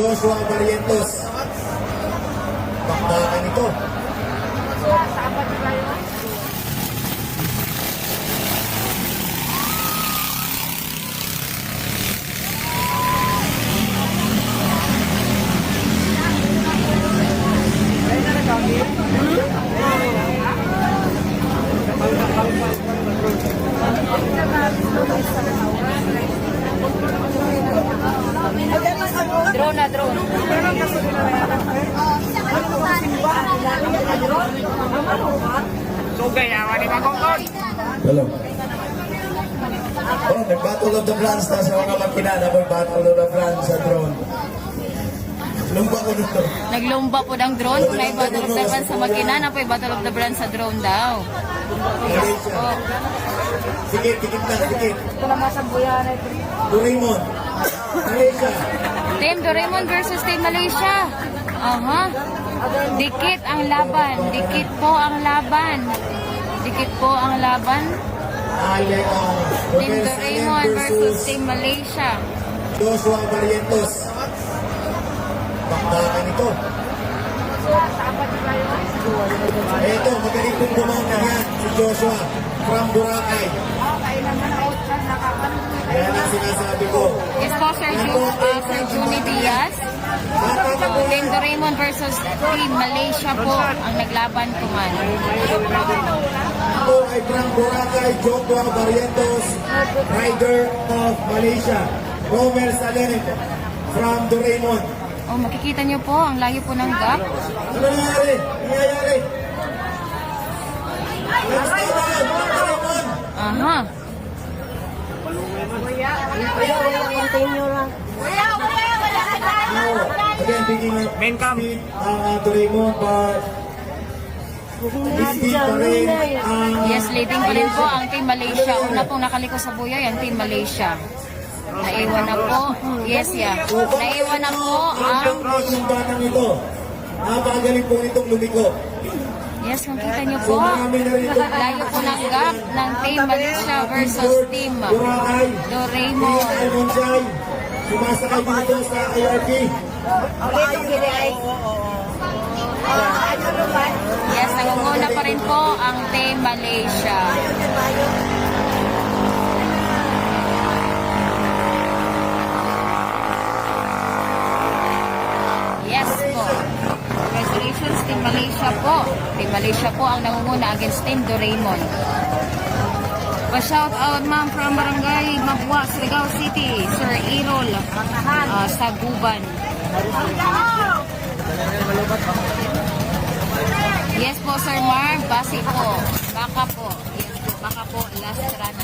Joshua Barrientos. Bakbakan ito. Drone na drone. So kaya, wali magkongkot. Hello. Oh, nag-Battle of the Brands na sa mga makina na Battle of the Brands sa drone. Lumba ko nito. Naglumba po ng drone. Kung na Battle of the Brands sa makina, na po Battle of the Brands sa drone daw. Malaysia. Oh. Sige, tikit na, tikit. Ito naman sa buyan. Doraemon. Malaysia. Team Doraemon versus Team Malaysia. Aha. Dikit ang laban. Dikit po ang laban. Dikit po ang laban. Team Doraemon versus Team Malaysia. Joshua Barrientos. Bakbakan ito. Ito, magaling pong bumangga yan. Si Joshua from Boracay. Yan ang sinasabi ko. Yes po, Sir Juni Diaz. Team Doraemon versus Team Malaysia po ang naglaban ko man. Ito ay from Boracay, Joshua Barrientos, rider of Malaysia. Romer Salem from Doraemon. Oh, makikita niyo po, ang layo po ng gap. Ano nangyari? Nangyayari? Let's go na! Doraemon! Aha. Again, picking up Main cam. speed Doraemon, but speed pa rin ang Yes, leading pa rin po ang Team Malaysia. Una pong nakaliko sa buya, yan Team Malaysia. Naiwan na po. Yes, yeah. Naiwan na po ang... yung batang ito. Napakagaling po nitong lumiko. Yes, kung kita niyo po, layo po ng gap ng Team Malaysia versus Team Doraemon. Almonjay, sumasakay dito sa IRP. Yes, nangunguna pa rin po ang Team Malaysia. Yes po. Congratulations, Team Malaysia po. Team Malaysia po ang nangunguna against Team Doraemon. Pa-shout out ma'am from Barangay Magwa, Surigao City, Sir Irol Saguban. Yes po, Sir Marv, base po. Baka po. Yes po, baka po last run